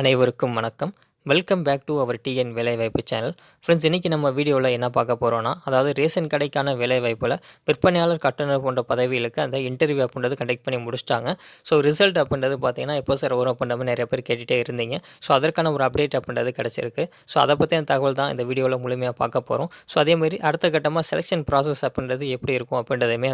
அனைவருக்கும் வணக்கம். Welcome back to our TN வேலைவாய்ப்பு சேனல். ஃப்ரெண்ட்ஸ், இன்றைக்கி நம்ம வீடியோவில் என்ன பார்க்க போகிறோன்னா, அதாவது ரேஷன் கடைக்கான வேலைவாய்ப்பில் விற்பனையாளர் கட்டுநர் போன்ற பதவிகளுக்கு அந்த இன்டர்வியூ அப்படின்றது கண்டக்ட் பண்ணி முடிச்சிட்டாங்க. ஸோ ரிசல்ட் அப்படின்றது பார்த்தீங்கன்னா எப்போ சார் வரும் அப்படின்ற மாதிரி நிறைய பேர் கேட்டுகிட்டே இருந்தீங்க. ஸோ அதற்கான ஒரு அப்டேட் அப்படின்றது கிடச்சிருக்கு. ஸோ அதை பற்றின தகவல் தான் இந்த வீடியோவில் முழுமையாக பார்க்க போகிறோம். ஸோ அதேமாதிரி அடுத்த கட்டமாக செலெக்ஷன் ப்ராசஸ் அப்படின்றது எப்படி இருக்கும் அப்படின்றதையுமே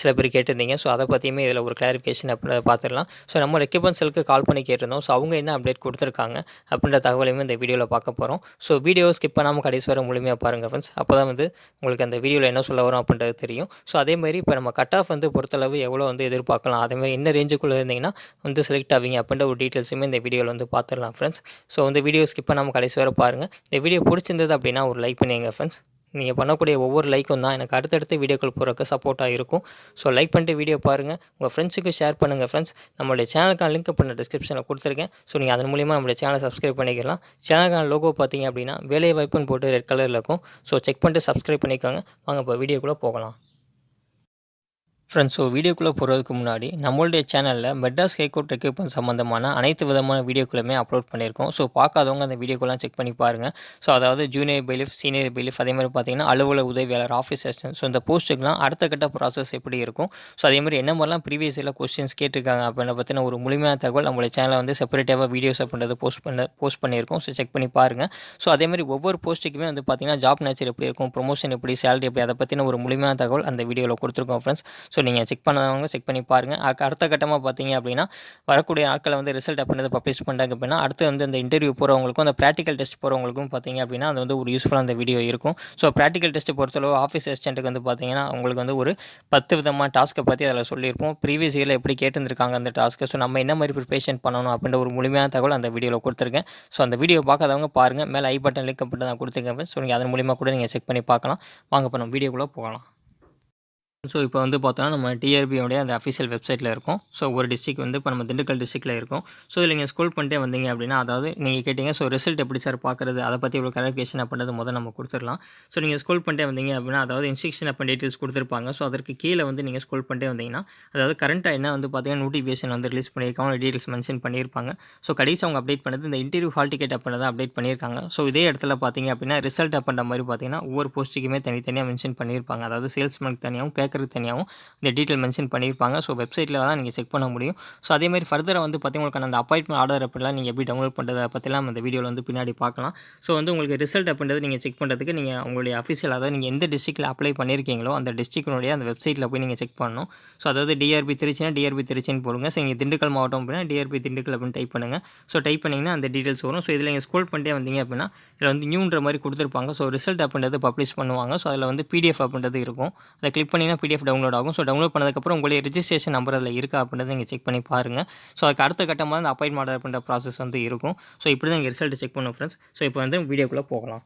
சில பேர் கேட்டிருந்தீங்க. ஸோ அதை பற்றியுமே இதில் ஒரு கிளாரிஃபிகேஷன் அப்படின்றத பார்த்துடலாம். ஸோ நம்ம ரெக்யூப்மெண்ட்ஸ்களுக்கு கால் பண்ணி கேட்டிருந்தோம். ஸோ அவங்க என்ன அப்டேட் கொடுத்துருக்காங்க அப்படின்ற தகவலையுமே இந்த வீடியோவில் பார்க்க போகிறோம். ஸோ வீடியோ ஸ்கிப் பண்ணாமல் கடைசி வரை முழுமையாக பாருங்கள் ஃப்ரெண்ட்ஸ். அப்போ தான் உங்களுக்கு அந்த வீடியோவில் என்ன சொல்ல வரும் அப்படின்றது தெரியும். ஸோ அதேமாதிரி இப்போ நம்ம கட் ஆஃப் பொறுத்தளவு எவ்வளோ எதிர்பார்க்கலாம், அதேமாதிரி என்ன ரேஞ்சுக்குள்ளே இருந்தீங்கன்னா செலக்ட் ஆவீங்க அப்படின்ற ஒரு டீட்டெயில்ஸுமே இந்த வீடியோவில் பார்த்துடலாம் ஃப்ரெண்ட்ஸ். ஸோ வீடியோ ஸ்கிப் பண்ணாமல் கடைசி வரை பாருங்கள். இந்த வீடியோ பிடிச்சிருந்தது அப்படின்னா ஒரு லைக் பண்ணிங்க ஃப்ரெண்ட்ஸ். நீங்கள் பண்ணக்கூடிய ஒவ்வொரு லைக்கும் தான் எனக்கு அடுத்தடுத்து வீடியோக்கள் போகிறக்கு சப்போர்ட்டாக இருக்கும். ஸோ லைக் பண்ணிட்டு வீடியோ பாருங்கள், உங்கள் ஃப்ரெண்ட்ஸுக்கு ஷேர் பண்ணுங்கள் ஃப்ரெண்ட்ஸ். நம்மளுடைய சேனலுக்கான லிங்க் பண்ண டிஸ்கிரிப்ஷனில் கொடுத்துருக்கேன். ஸோ நீங்கள் அதன் மூலிமா நம்மளுடைய சேனலை சப்ஸ்கிரைப் பண்ணிக்கலாம். சேனலுக்கான லோகோ பார்த்தீங்க அப்படின்னா வேலைவாய்ப்புன்னு போட்டு ரெட் கலரில் இருக்கும். ஸோ செக் பண்ணிட்டு சப்ஸ்கிரைப் பண்ணிக்கோங்க. வாங்க இப்போ வீடியோக்குள்ளே போகலாம் ஃப்ரெண்ட்ஸ். ஸோ வீடியோக்குள்ளே போகிறதுக்கு முன்னாடி நம்மளுடைய சேனலில் மெட்ராஸ் ஹைகோர்ட் ரெக்யூப்மெண்ட் சம்மந்தமான அனைத்து விதமான வீடியோக்களுமே அப்லோட் பண்ணியிருக்கோம். ஸோ பார்க்காதவங்க அந்த வீடியோக்கெல்லாம் செக் பண்ணி பாருங்கள். ஸோ அதாவது ஜூனியர் பெயிலிஃப், சீனியர் பெயிலிஃப், அதேமாதிரி பார்த்தீங்கன்னா அலுவலக உதவியாளர், ஆஃபீஸ் அசிஸ்டன்ட், ஸோ இந்த போஸ்ட்டுக்கெலாம் அடுத்த கட்ட ப்ராசஸ் எப்படி இருக்கும், ஸோ அதேமாதிரி என்ன மாதிரிலாம் ப்ரீவியஸ் இயரில் கொஸ்டின்ஸ் கேட்டிருக்காங்க அப்படின்ற பற்றின ஒரு முழுமையான தகவல் நம்மளுடைய சேனலில் செப்பரேட்டாக வீடியோஸ் அப்படின்றது போஸ்ட் பண்ணியிருக்கோம். ஸோ செக் பண்ணி பாருங்கள். ஸோ அதேமாதிரி ஒவ்வொரு போஸ்ட்டுக்குமே பார்த்தீங்கன்னா ஜாப் நேச்சர் எப்படி இருக்கும், ப்ரொமோஷன் எப்படி, சேலரி எப்படி, அதை பற்றின ஒரு முழுமையான தகவல் அந்த வீடியோவில் கொடுத்துருக்கோம் ஃப்ரெண்ட்ஸ். ஸோ நீங்கள் செக் பண்ணாதவங்க செக் பண்ணி பாருங்கள். அடுத்த கட்டமாக பார்த்தீங்க அப்படின்னா வரக்கூடிய நாட்களில் ரிசல்ட் அப்படின்றது பப்ளிஷ் பண்ணுறாங்க அப்படின்னா அடுத்து இந்த இன்டர்வியூ போகிறவங்களுக்கும் அந்த ப்ராக்டிக்கல் டெஸ்ட் போகிறவங்களுக்கும் பார்த்தீங்க அப்படின்னா அது ஒரு யூஸ்ஃபுல்லாக அந்த வீடியோ இருக்கும். ஸோ ப்ராக்டிக்கல் டெஸ்ட் பொறுத்தளவு ஆஃபீஸ் அசிஸ்டண்ட்டுக்கு பார்த்தீங்கன்னா உங்களுக்கு ஒரு 10 விதமான டாஸ்க்கை பற்றி அதில் சொல்லியிருப்போம். ப்ரீவியஸ் இயரில் எப்படி கேட்டிருக்காங்க அந்த டாஸ்க்கு, ஸோ நம்ம என்ன மாதிரி ப்ரிப்பரேஷன் பண்ணணும் அப்படின்ற ஒரு முழுமையான தகவல் அந்த வீடியோவில் கொடுத்துருக்கேன். ஸோ அந்த வீடியோ பார்க்காதவங்க பாருங்கள், மேலே ஐ பட்டன் லிங்க் அப்படின்ட்டு நான் கொடுத்துருக்கேன். ஸோ நீங்கள் அதன் மூலிமா கூட நீங்கள் செக் பண்ணி பார்க்கலாம். வாங்க இப்போ நம்ம வீடியோக்குள்ளே போகலாம். ஸோ இப்போ பார்த்தோன்னா நம்ம டிஆர்பியோடைய அந்த அஃபிஷியல் வெப்சைட்டில் இருக்கும். ஸோ ஒரு டிஸ்ட்ரிக் இப்போ நம்ம திண்டுக்கல் டிஸ்ட்ரிக்ட்டில் இருக்கும். ஸோ இதில் நீங்கள் ஸ்க்ரோல் பண்ணிட்டே வந்தீங்க அப்படின்னா, அதாவது நீங்கள் கேட்டிங்க ஸோ ரிசல்ட் எப்படி சார் பார்க்குறது, அதை பற்றி ஒரு கிளாரிஃபிகேஷன் அப்படின்றது நம்ம கொடுத்துடலாம். ஸோ நீங்கள் ஸ்க்ரோல் பண்ணிட்டே வந்தீங்க அப்படின்னா, அதாவது இன்ஸ்ட்ரக்ஷன் அப்போ டீட்டெயில்ஸ் கொடுத்துருப்பாங்க. ஸோ அதற்கு கீழே நீங்கள் ஸ்க்ரோல் பண்ணிட்டே வந்தீங்கன்னா, அதாவது கரண்ட்டாக என்ன பார்த்தீங்கன்னா நோட்டிஃபிகேஷன் ரிலீஸ் பண்ணியிருக்காங்க, டீட்டெயில்ஸ் மென்ஷன் பண்ணியிருப்பாங்க. ஸோ கடைசி அவங்க அப்டேட் பண்ணது இந்த இன்டர்வியூ ஹால் டிக்கெட் அப்படின்றத அப்டேட் பண்ணியிருக்காங்க. ஸோ இதே இடத்துல பார்த்தீங்க அப்படின்னா ரிசல்ட் அப்படின்ற மாதிரி பார்த்தீங்கன்னா ஒவ்வொரு போஸ்ட்டுக்குமே தனித்தனியாக மென்ஷன் பண்ணியிருப்பாங்க. அதாவது சேல்ஸ்மேனுக்கு தனியாகவும் பேக்கருக்கு தனியாகவும் இந்த டீட்டெயில் மென்ஷன் பண்ணியிருப்பாங்க. ஸோ வெப்சைட்டில் தான் நீங்கள் செக் பண்ண முடியும். ஸோ அதேமாதிரி ஃபர்தராக பார்த்தீங்கன்னா அந்த அப்பாயின்மெண்ட் ஆர்டர் அப்படிலாம் நீங்கள் எப்படி டவுன்லோட் பண்ணுறது பற்றிலாம் இந்த வீடியோவில் பின்னாடி பார்க்கலாம். ஸோ உங்களுக்கு ரிசல்ட் அப்படின்றது நீங்கள் செக் பண்ணுறதுக்கு நீங்கள் உங்களுடைய அஃபிஷியல், அதாவது நீங்கள் எந்த டிஸ்ட்ரிக்ட்டில் அப்ளை பண்ணியிருக்கீங்களோ அந்த டிஸ்ட்ரிக்டினுடைய அந்த வெப்சைட்டில் போய் நீங்கள் செக் பண்ணணும். ஸோ அதாவது டிஆர்பி திருச்சினா டிஆர்பி திருச்சின்னு போடுங்க. ஸோ இங்கே திண்டுக்கல் மாவட்டம் அப்படின்னா டிஆர்பி திண்டுக்கல் அப்படின்னு டைப் பண்ணுங்கள். ஸோ டைப் பண்ணிங்கன்னா அந்த டீட்டெயில்ஸ் வரும். ஸோ இதில் நீங்கள் ஸ்க்ரோல் பண்ணிட்டே வந்தீங்க அப்படின்னா இதில் நியூன்ற மாதிரி கொடுத்துருப்பாங்க. ஸோ ரிசல்ட் அப்படின்றது பப்ளிஷ் பண்ணுவாங்க. ஸோ அதில் பிடிஎஃப் அப்படின்றது இருக்கும். அதை கிளிக் பண்ணிங்கன்னா பிடிஎஃப் டவுன்லோட் ஆகும். ஸோ டவுன்லோட் பண்ணதுக்கப்புறம் உங்களுடைய ரிஜிஸ்ட்ரேஷன் நம்பர் அதில் இருக்கா அப்படின்றத நீங்கள் செக் பண்ணி பாருங்கள். ஸோ அதுக்கு அடுத்த கட்டமாக அந்த அப்பாயின்மெண்ட் ஆர்டர் பண்ணுற ப்ராசஸ் இருக்கும். ஸோ இப்படி தான் இங்கே ரிசல்ட் செக் பண்ணும் ஃப்ரெண்ட்ஸ். ஸோ இப்போ வீடியோக்குள்ளே போகலாம்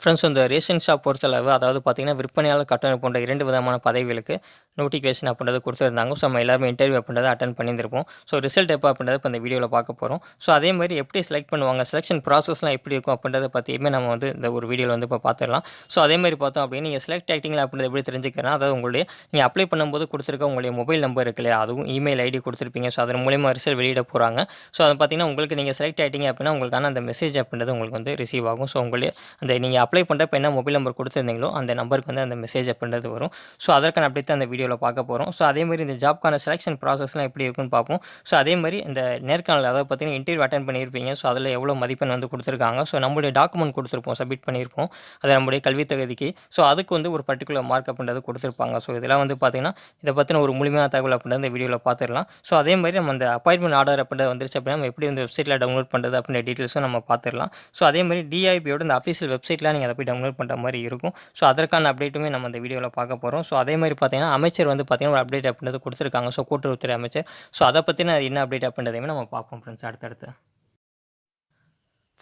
ஃப்ரெண்ட்ஸ். இந்த ரேஷன் ஷாப் பொறுத்தளவு அதாவது பார்த்தீங்கன்னா விற்பனையாளர் கட்டணம் போன்ற 2 விதமான பதவிகளுக்கு நோட்டிஃபிகேஷன் அப்படின்றது கொடுத்துருந்தாங்க. ஸோ நம்ம எல்லாருமே இன்டர்வியூ அப்படின்றத அட்டன் பண்ணியிருந்திருப்போம். ஸோ ரிசல்ட் எப்போ அப்படின்றத இப்போ இந்த வீடியோவில் பார்க்க போகிறோம். ஸோ அதே மாதிரி எப்படி செலக்ட் பண்ணுவாங்க, செலெக்ஷன் ப்ராசஸ்லாம் எப்படி இருக்கும் அப்படின்றத பற்றியுமே நம்ம இந்த ஒரு வீடியோவில் இப்போ பார்த்துடலாம். ஸோ அதே மாதிரி பார்த்தோம் அப்படின்னு நீங்கள் செலக்ட் ஆகிட்டீங்களா அப்படின்றது எப்படி தெரிஞ்சுக்கிறேன், அதாவது உங்களுடைய நீங்கள் அப்ளை பண்ணும்போது கொடுத்துருக்க உங்களுடைய மொபைல் நம்பர் இருக்கு இல்லையா, அதுவும் இமெயில் ஐடி கொடுத்துருப்பீங்க. ஸோ அதன் மூலிமா ரிசல்ட் வெளியிட போகிறாங்க. ஸோ அதை பார்த்தீங்கன்னா உங்களுக்கு நீங்கள் செலக்ட் ஆகிட்டீங்க அப்படின்னா உங்களுக்கான அந்த மெசேஜ் அப்படின்றது உங்களுக்கு ரிசீவ் ஆகும். ஸோ உங்களுடைய அந்த நீங்கள் அப்ளை பண்ணுறப்ப என்ன மொபைல் நம்பர் கொடுத்துருந்தீங்களோ அந்த நம்பருக்கு அந்த மெசேஜ் அப்படின்றது வரும். ஸோ அதற்கான அப்டேட் தான் அந்த வீடியோவில் பார்க்க போகிறோம். ஸோ அதேமாதிரி இந்த ஜாப்க்கான செலெக்ஷன் ப்ராசஸ்லாம் எப்படி இருக்குன்னு பார்ப்போம். ஸோ அதேமாதிரி இந்த நேர்காணல், அதாவது பார்த்தீங்கன்னா இன்டர்வியூ அட்டன் பண்ணியிருப்பீங்க. ஸோ அதில் எவ்வளோ மதிப்பெண் கொடுத்துருக்காங்க. ஸோ நம்மளுடைய டாக்குமெண்ட் கொடுத்துருப்போம், சப்மிட் பண்ணியிருப்போம், அது நம்முடைய கல்வி தகுதிக்கு. ஸோ அதுக்கு ஒரு பர்டிகுலர் மார்க் அப்படின்றது கொடுத்துருப்பாங்க. ஸோ இதெல்லாம் பார்த்தீங்கன்னா இதை பற்றின ஒரு முழுமையான தகவல் அப்படின்றது இந்த வீடியோவில் பார்த்துடலாம். ஸோ அதேமாதிரி நம்ம அந்த அப்பாயின்மெண்ட் ஆர்டர் அப்படின்றது வந்துருச்சு அப்படின்னா நம்ம எப்படி வெப்சைட்டில் டவுன்லோட் பண்ணுறது அப்படின்ற டீட்டெயில்ஸும் நம்ம பார்த்துடலாம். ஸோ அதேமாதிரி டிஐபியோட இந்த அஃபிஷியல் வெப்சைட்டில் நீங்கள் அதை போய் டவுன்லோட் பண்ணுற மாதிரி இருக்கும். ஸோ அதற்கான அப்டேட்டுமே நம்ம இந்த வீடியோவில் பார்க்க போகிறோம். ஸோ அதேமாதிரி பார்த்தீங்கன்னா அமைச்சர் பார்த்தீங்கன்னா ஒரு அப்டேட் அப்படின்றது கொடுத்துருக்காங்க. ஸோ கூட்டுறவுத்துறை அமைச்சர். ஸோ அதை பற்றின என்ன அப்டேட் அப்படின்றதையுமே நம்ம பார்ப்போம் ஃப்ரெண்ட்ஸ் அடுத்தடுத்து.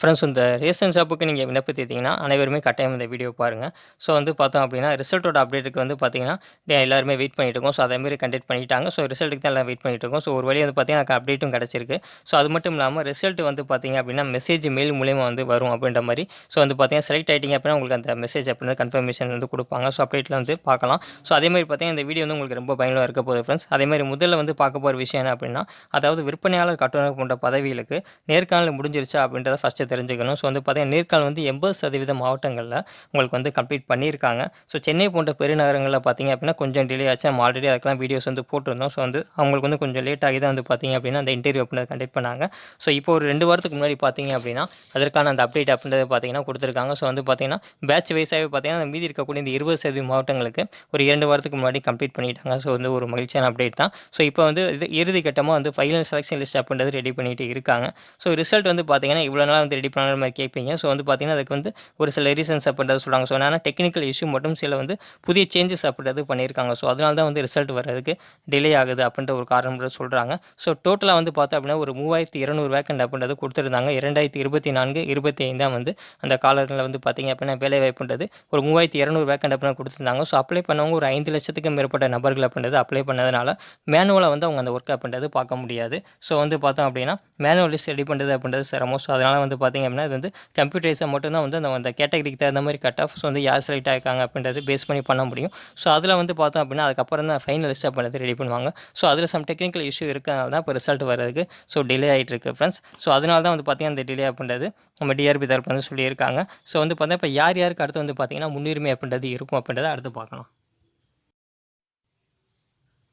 ஃப்ரெண்ட்ஸ் இந்த ரேஷன் ஷாப்புக்கு நீங்கள் விண்ணப்பித்தீங்கன்னா அனைவருமே கட்டாயம் இந்த வீடியோ பாருங்கள். ஸோ வந்து பார்த்தோம் அப்படின்னா ரிசல்ட்டோட அப்டேட்டுக்கு வந்து பார்த்தீங்கன்னா எல்லாருமே வெயிட் பண்ணிட்டு இருக்கோம். ஸோ அதேமாரி கண்டக்ட் பண்ணிட்டாங்க. ஸோ ரிசல்ட்டுக்கு தான் எல்லாம் வெயிட் பண்ணிட்டு இருக்கோம். ஸோ ஒரு வழி வந்து பார்த்தீங்கன்னா அப்டேட்டும் கிடச்சிருக்கு. ஸோ அது மட்டும் இல்லாமல் ரிசல்ட் வந்து பார்த்தீங்க அப்படின்னா மெசேஜ் மெயில் மூலியமாக வந்து வரும் அப்படின்ற மாதிரி. ஸோ வந்து பார்த்தீங்கன்னா செலக்ட் ஆகிட்டிங்க அப்படின்னா உங்களுக்கு அந்த மெசேஜ் அப்படின்னா கன்ஃபர்மேஷன் வந்து கொடுப்பாங்க. ஸோ அப்டேட்டில் வந்து பார்க்கலாம். ஸோ அதேமாதிரி பார்த்தீங்கன்னா இந்த வீடியோ வந்து உங்களுக்கு ரொம்ப பயனுள்ளதாக இருக்க போகுது ஃப்ரெண்ட்ஸ். அதேமாதிரி முதல்ல வந்து பார்க்க போகிற விஷயம் என்ன அப்படின்னா, அதாவது விற்பனையாளர் கட்டுநர் போன்ற பதவிகளுக்கு நேர்காணல் முடிஞ்சிருச்சா அப்படின்றத ஃபஸ்ட்டு தெரிஞ்சுக்கணும். ஸோ வந்து பார்த்தீங்கன்னா நேர்காணல் வந்து 80% மாவட்டங்களில் உங்களுக்கு வந்து கம்ப்ளீட் பண்ணியிருக்காங்க. ஸோ சென்னை போன்ற பெருநகரங்களில் பார்த்தீங்க அப்படின்னா கொஞ்சம் டிலே ஆச்சு. நம்ம ஆல்ரெடி அதுக்கெல்லாம் வீடியோஸ் வந்து போட்டிருந்தோம். ஸோ வந்து அவங்களுக்கு வந்து கொஞ்சம் லேட் ஆகி தான் வந்து பார்த்தீங்க அப்படின்னா அந்த இன்டர்வியூ அப்படின்றத கண்டக்ட் பண்ணாங்க. ஸோ இப்போ ஒரு 2 வாரத்துக்கு முன்னாடி பார்த்தீங்க அப்படின்னா அதற்கான அந்த அப்டேட் அப்படின்றத பார்த்தீங்கன்னா கொடுத்துருக்காங்க. ஸோ வந்து பார்த்தீங்கன்னா பேட்ச் வைஸாகவே பார்த்தீங்கன்னா மீதி இருக்கக்கூடிய இந்த 20% மாவட்டங்களுக்கு ஒரு 2 வாரத்துக்கு முன்னாடி கம்ப்ளீட் பண்ணிட்டாங்க. ஸோ வந்து ஒரு மகிழ்ச்சியான அப்டேட் தான். ஸோ இப்போ வந்து இது இறுதி கட்டமாக வந்து ஃபைனல் செலெக்ஷன் லிஸ்ட் அப்படின்றது ரெடி பண்ணிட்டு இருக்காங்க. ஸோ ரிசல்ட் வந்து பார்த்தீங்கன்னா இவ்வளோ நாள் வந்து ரெடி பண்ணுற மாதிரி கேட்பீங்க. ஸோ வந்து பார்த்தீங்கன்னா அதுக்கு வந்து ஒரு சில ரீசன்ஸ் அப்படின்றது சொல்கிறாங்க. ஸோ என்னன்னா டெக்னிக்கல் இஷ்யூ மட்டும் சில வந்து புதிய சேஞ்சஸ் அப்படின்றது பண்ணியிருக்காங்க. ஸோ அதனால தான் வந்து ரிசல்ட் வர்றதுக்கு டிலே ஆகுது அப்படின்ற ஒரு காரணம் சொல்கிறாங்க. ஸோ டோட்டலாக வந்து பார்த்தோம் அப்படின்னா ஒரு 3200 வேக்கண்ட் அப்படின்றது கொடுத்துருந்தாங்க. 2024, 25 வந்து அந்த காலத்தில் வந்து பார்த்தீங்க அப்படின்னா வேலை வாய்ப்புன்றது ஒரு 3200 வேக்கண்ட் அப்படின்னு கொடுத்துருந்தாங்க. ஸோ அப்ளை பண்ணவங்க ஒரு 5 லட்சத்துக்கு மேற்பட்ட நபர்கள் அப்படின்றது அப்ளை பண்ணதுனால மேனுவலாக வந்து அவங்க அந்த ஒர்க் அப்படின்றது பார்க்க முடியாது. ஸோ வந்து பார்த்தோம் அப்படின்னா மேனுவல் லிஸ்ட் ரெடி பண்ணுறது அப்படின்றது சிரமம். ஸோ அதனால் வந்து பார்த்திங்க அப்படின்னா இது வந்து கம்ப்யூட்டரைஸாக மட்டும்தான் வந்து அந்த கேட்டகரிக்கு தகுந்த மாதிரி கட் ஆஃப் ஸோ வந்து யார் செலக்ட் ஆகிருக்காங்க அப்படின்றது பேஸ் பண்ணி பண்ண முடியும். ஸோ அதில் வந்து பார்த்தோம் அப்படின்னா அதுக்கப்புறம் தான் ஃபைனல் லிஸ்ட் அப்படின்றது ரெடி பண்ணுவாங்க. ஸோ அதில் சம் டெக்னிக்கல் இஷ்யூ இருக்கிறதுனால தான் இப்போ ரிசல்ட் வர்றதுக்கு ஸோ டிலே ஆகிட்டு இருக்குது ஃப்ரெண்ட்ஸ். ஸோ அதனால தான் வந்து பார்த்திங்கன்னா இந்த டிலே அப்படின்றது நம்ம டிஆர்பி தரப்பு வந்து சொல்லியிருக்காங்க. ஸோ வந்து பார்த்தீங்கன்னா இப்போ யாருக்கு அடுத்து வந்து பார்த்திங்கன்னா முன்னுரிமை அப்படின்றது இருக்கும் அப்படின்றத அடுத்து பார்க்கலாம்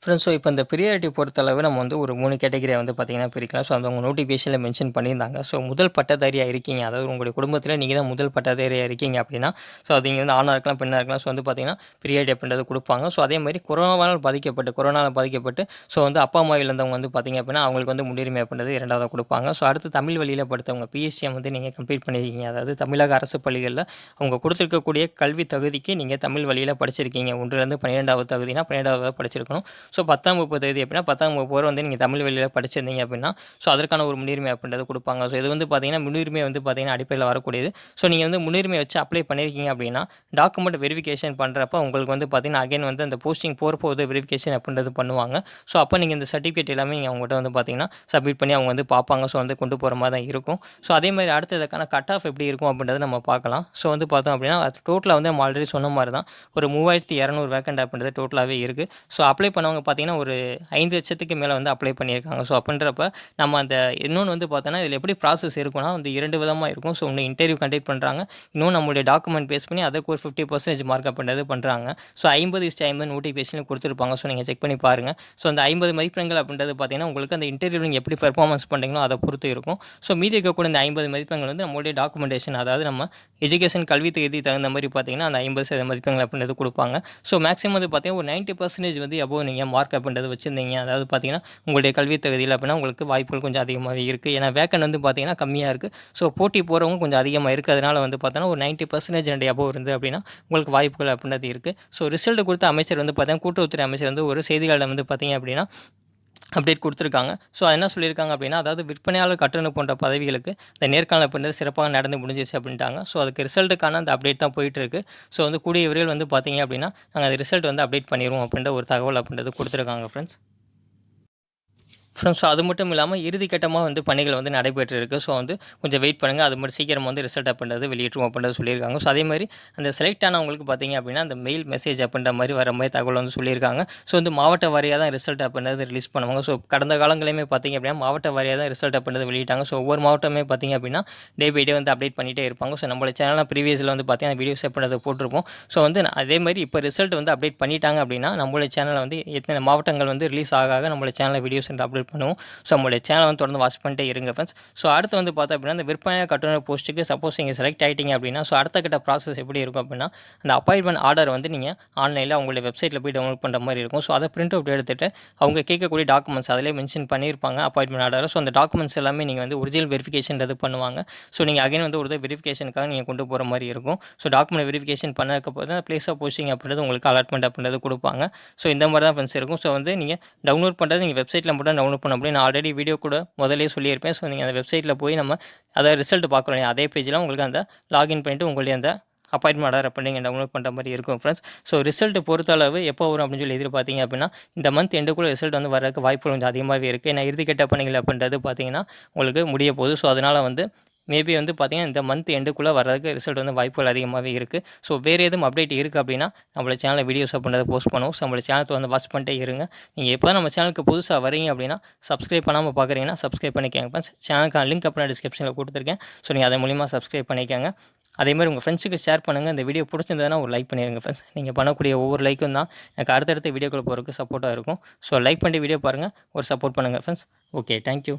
ஃப்ரெண்ட்ஸ். ஸோ இப்போ இந்த ப்ரியாரிட்டி பொறுத்தளவு நம்ம வந்து ஒரு 3 கேட்டகரியை வந்து பார்த்திங்கன்னா பிரிக்கலாம். ஸோ அந்த உங்கள் நோட்டிஃபிகேஷனில் மென்ஷன் பண்ணியிருந்தாங்க. ஸோ முதல் பட்டதாரியாக இருக்கீங்க, அதாவது உங்களுடைய குடும்பத்தில் நீங்கள் தான் முதல் பட்டதாரியாக இருக்கீங்க அப்படின்னா ஸோ அது நீங்கள் வந்து ஆணாக இருக்கலாம் பெண்ணாக இருக்கலாம். ஸோ வந்து பார்த்திங்கன்னா ப்ரியாரிட்டி அப்படின்றது கொடுப்பாங்க. ஸோ அதே மாதிரி கொரோனாவால் பாதிக்கப்பட்டு ஸோ வந்து அப்பா அம்மா இழந்தவங்க வந்து பார்த்திங்க அப்படின்னா அவங்களுக்கு வந்து முன்னுரிமை அப்படின்றது 2வது கொடுப்பாங்க. ஸோ அடுத்து தமிழ் வழியில் படுத்தவங்க பிஎஸ்சிஎம் வந்து நீங்கள் கம்ப்ளீட் பண்ணியிருக்கீங்க, அதாவது தமிழக அரசு பள்ளிகளில் அவங்க கொடுத்துருக்கக்கூடிய கல்வி தகுதிக்கு நீங்கள் தமிழ் வழியில் படிச்சிருக்கீங்க. 1லேருந்து 12வது தகுதினா 12வது படிச்சிருக்கணும். ஸோ 10ஆம் வகுப்பு தகுதி அப்படின்னா 10ஆம் வகுப்பு வரை வந்து நீங்கள் தமிழ் வழியில் படிச்சிருந்தீங்க அப்படின்னா ஸோ அதற்கான ஒரு முன்னுரிமை அப்படின்றது கொடுப்பாங்க. ஸோ இது வந்து பார்த்திங்கன்னா முன்னுரிமை வந்து பார்த்திங்கன்னா அடிப்படையில் வரக்கூடியது. ஸோ நீங்கள் வந்து முன்னுரிமை வச்சு அப்ளை பண்ணியிருக்கீங்க அப்படின்னா டாக்குமெண்ட் வெரிஃபிகேஷன் பண்ணுறப்ப உங்களுக்கு வந்து பார்த்திங்கன்னா அகைன் வந்து அந்த போஸ்டிங் போகிறப்போது வெரிஃபிகேஷன் அப்படின்றது பண்ணுவாங்க. ஸோ அப்போ நீங்கள் இந்த சர்டிஃபிகேட் எல்லாமே நீங்கள் அவங்ககிட்ட வந்து பார்த்திங்கன்னா சப்மிட் பண்ணி அவங்க வந்து பார்ப்பாங்க. ஸோ வந்து கொண்டு போகிற மாதிரி தான் இருக்கும். ஸோ அதே மாதிரி அடுத்து இதுக்கான கட் ஆஃப் எப்படி இருக்கும் அப்படின்றத நம்ம பார்க்கலாம். ஸோ வந்து பார்த்தோம் அப்படின்னா அது டோட்டலாக வந்து நம்ம ஆல்ரெடி சொன்ன மாதிரி தான் ஒரு 3200 வேக்கண்ட் அப்படின்றது டோட்டலாகவே இருக்குது. ஸோ அப்ளை பண்ணவங்க பார்த்திங்கன்னா ஒரு 5 லட்சத்துக்கு மேலே வந்து அப்ளை பண்ணியிருக்காங்க. ஸோ அப்படின்றப்ப நம்ம அந்த இன்னொன்று வந்து பார்த்தோன்னா இதில் எப்படி ப்ராசஸ் இருக்குன்னா வந்து 2 விதமாக இருக்கும். ஸோ ஒன்று இன்டர்வியூ கண்டக்ட் பண்ணுறாங்க, இன்னும் நம்மளுடைய டாக்குமெண்ட் பேஸ் பண்ணி அதற்கு ஒரு 50% மார்க் அப்படின்றது பண்ணுறாங்க. ஸோ 50:50 நோட்டிஃபிகேஷன் கொடுத்துருப்பாங்க. ஸோ நீங்கள் செக் பண்ணி பாருங்கள். ஸோ அந்த 50 மதிப்பெண்கள் அப்படின்றது பார்த்தீங்கன்னா உங்களுக்கு அந்த இன்டர்வியூ நீங்கள் எப்படி பெர்ஃபார்மன்ஸ் பண்ணுறீங்களோ அதை பொறுத்து இருக்கும். ஸோ மீதி இருக்கக்கூடிய இந்த 50 மதிப்பெண்கள் வந்து நம்மளுடைய டாக்குமெண்டேஷன், அதாவது நம்ம எஜுகேஷன் கல்வி தகுதி தகுந்த மாதிரி பார்த்தீங்கன்னா அந்த 50% மதிப்பெண்கள் அப்படின்றது கொடுப்பாங்க. ஸோ மேக்ஸிமம் வந்து பார்த்தீங்கன்னா ஒரு 90% வந்து அபோவ் நீங்கள் மார்க் அப்படின்றது வச்சுருந்தீங்க, அதாவது பார்த்தீங்கன்னா உங்களுடைய கல்வி தகுதியில் அப்படின்னா உங்களுக்கு வாய்ப்புகள் கொஞ்சம் அதிகமாகவே இருக்குது. ஏன்னா வேக்கண்ட் வந்து பார்த்தீங்கன்னா கம்மியாக இருக்குது. ஸோ போட்டி போகிறவங்க கொஞ்சம் அதிகமாக இருக்கிறதுனால வந்து பார்த்தோன்னா ஒரு 90% அபோவ் இருந்து அப்படின்னா உங்களுக்கு வாய்ப்புகள் அப்படின்றது இருக்குது. ஸோ ரிசல்ட் கொடுத்த அமைச்சர் வந்து பார்த்தீங்கன்னா கூட்டுறவுத்துறை அமைச்சர் வந்து ஒரு செய்தியாளர் வந்து பார்த்தீங்க அப்படின்னா அப்டேட் கொடுத்துருக்காங்க. ஸோ என்ன சொல்லியிருக்காங்க அப்படின்னா, அதாவது விற்பனையாளர் கட்டுநர் போன்ற பதவிகளுக்கு இந்த நேர்காணல் அப்படின்றது சிறப்பாக நடந்து முடிஞ்சிச்சு அப்படின்ட்டாங்க. ஸோ அதுக்கு ரிசல்ட்டுக்கான அந்த அப்டேட் தான் போயிட்டு இருக்குது. ஸோ வந்து கூடிய விரைவில் வந்து பார்த்தீங்க அப்படின்னா நாங்கள் அந்த ரிசல்ட் வந்து அப்டேட் பண்ணிடுவோம் அப்படின்ற ஒரு தகவல் அப்படின்றது கொடுத்துருக்காங்க ஃப்ரெண்ட்ஸ். ஸோ அது மட்டும் இல்லாமல் இறுதிக்கட்டமாக வந்து பணிகள் வந்து நடைபெற்று இருக்குது. ஸோ வந்து கொஞ்சம் வெயிட் பண்ணுங்கள், அது மட்டும் சீக்கிரம் வந்து ரிசல்ட் அப்படின்றது வெளியிட்டுருவோம் அப்படின்றது சொல்லியிருக்காங்க. ஸோ அதே மாதிரி அந்த செலக்ட் ஆனவங்களுக்கு பார்த்தீங்க அப்படின்னா அந்த மெயில் மெசேஜ் அப்படின்ற மாதிரி வர மாதிரி தகவல் வந்து சொல்லியிருக்காங்க. ஸோ வந்து மாவட்ட வாரியாக தான் ரிசல்ட் அப்படின்றது ரிலீஸ் பண்ணுவாங்க. ஸோ கடந்த காலங்களையுமே பார்த்தீங்க அப்படின்னா மாவட்ட வாரியாக தான் ரிசல்ட் அப்படின்றது வெளியிட்டாங்க. ஸோ ஒவ்வொரு மாவட்டமே பார்த்தீங்க அப்படின்னா டே பை டே வந்து அப்டேட் பண்ணிகிட்டே இருப்பாங்க. ஸோ நம்மளோட சேனலில் ப்ரீவியஸில் வந்து பார்த்தீங்கன்னா வீடியோஸ் அப்படின்றத போட்டிருப்போம். ஸோ வந்து அதே மாதிரி இப்போ ரிசல்ட் வந்து அப்டேட் பண்ணிட்டாங்க அப்படின்னா நம்மளோட சேனலில் வந்து எத்தனை மாவட்டங்கள் வந்து ரிலீஸ் ஆக நம்மளோட சேனலில் வீடியோஸ் வந்து அப்டேட் பண்ணுவோம். ஸோ நம்மளுடைய சேனல் வந்து தொடர்ந்து வாட்ச் பண்ணிட்டே இருங்க ஃப்ரெண்ட்ஸ். ஸோ அடுத்து வந்து பார்த்தோம் அப்படின்னா இந்த விற்பனை கட்டுநர் போஸ்ட்டுக்கு சப்போஸ் நீங்கள் செலக்ட் ஆகிட்டீங்க அப்படின்னா ஸோ அடுத்த கட்ட ப்ராசஸ் எப்படி இருக்கும் அப்படின்னா அந்த அப்பாயின்மெண்ட் ஆர்டர் வந்து நீங்கள் ஆன்லைனில் அவங்களுடைய வெப்சைட்டில் போய் டவுன்லோட் பண்ணுற மாதிரி இருக்கும். ஸோ அதை பிரிண்ட் அவுட் எடுத்துகிட்டு அவங்க கேட்கக்கூடிய டாக்குமெண்ட்ஸ் அதிலே மென்ஷன் பண்ணியிருப்பாங்க அப்பாயின்மெண்ட் ஆர்டரில். ஸோ அந்த டாக்குமெண்ட்ஸ் எல்லாமே நீங்கள் வந்து ஒரிஜினல் வெரிஃபிகேஷன்றது பண்ணுவாங்க. ஸோ நீங்கள் அகைன் வந்து ஒரு வெரிஃபிகேஷனுக்காக நீங்கள் கொண்டு போகிற மாதிரி இருக்கும். ஸோ டாக்குமெண்ட் வெரிஃபிகேஷன் பண்ணதுக்கப்புறம் தான் பிளேஸ் ஆஃப் போஸ்டிங் அப்படின்றது உங்களுக்கு அலாட்மெண்ட் அப்படின்றது கொடுப்பாங்க. ஸோ இந்த மாதிரி தான் ஃப்ரெண்ட்ஸ் இருக்கும். ஸோ வந்து நீங்கள் டவுன்லோட் பண்ணுறது நீங்கள் வெப்சைட்டில் மட்டும் டவுன்லோட் டவுன்லோட் பண்ண முடியும். நான் ஆல்ரெடி வீடியோ கூட முதல்லயே சொல்லியிருப்பேன். ஸோ நீங்கள் அந்த வெப்சைட்டில் போய் நம்ம அதை ரிசல்ட் பார்க்குறோம். அதே பேஜில் உங்களுக்கு அந்த லாகின் பண்ணிவிட்டு உங்களுடைய அந்த அப்பாயின்மெண்ட் ஆர்டர் அப்போ நீங்கள் டவுன்லோட் பண்ணுற மாதிரி இருக்கும் ஃப்ரெண்ட்ஸ். ஸோ ரிசல்ட் பொறுத்தளவு எப்போ வரும் அப்படின்னு சொல்லி எதிர்பார்த்தீங்க அப்படின்னா இந்த மந்த் எண்டுக்குள்ளே ரிசல்ட் வந்து வரதுக்கு வாய்ப்பு கொஞ்சம் அதிகமாகவே இருக்குது. ஏன்னா இறுதிக்கட்ட பணிகள் அப்படின்றது பார்த்தீங்கன்னா உங்களுக்கு முடிய போகுது. ஸோ அதனால் வந்து மேபி வந்து பார்த்தீங்கன்னா இந்த மந்த் எண்டுக்குள்ளே வர்றதுக்கு ரிசல்ட் வந்து வாய்ப்புகள் அதிகமாகவே இருக்குது. ஸோ வேறு எதுவும் அப்டேட் இருக்குது அப்படின்னா நம்மளோட சேனலில் வீடியோஸ் அப்படின்றத போஸ்ட் பண்ணுவோம். ஸோ நம்மளோட சேனலை வந்து வாட்ச் பண்ணிட்டே இருங்க. நீங்கள் எப்போ நம்ம சேனலுக்கு புதுசாக வரீங்க அப்படின்னா சப்ஸ்கிரைப் பண்ணாமல் பார்க்குறீங்கன்னா சப்ஸ்கிரைப் பண்ணிக்கோங்க ஃப்ரெண்ட்ஸ். சேனலுக்கான லிங்க் அப்புறம் டிஸ்கிரிப்ஷனில் கொடுத்துருக்கேன். ஸோ நீங்கள் அதன் மூலிமா சப்ஸ்கிரைப் பண்ணிக்கோங்க. அதேமாதிரி உங்கள் ஃப்ரெண்ட்ஸுக்கு ஷேர் பண்ணுங்கள். இந்த வீடியோ பிடிச்சிருந்ததுன்னா ஒரு லைக் பண்ணிடுங்க ஃப்ரெண்ட்ஸ். நீங்கள் பண்ணக்கூடிய ஒவ்வொரு லைக்கும் தான் எனக்கு அடுத்தடுத்த வீடியோக்குள்ளே போகிறதுக்கு சப்போர்ட்டாக இருக்கும். ஸோ லைக் பண்ணிட்டு வீடியோ பாருங்கள், ஒரு சப்போர்ட் பண்ணுங்கள் ஃப்ரெண்ட்ஸ். Okay, thank you.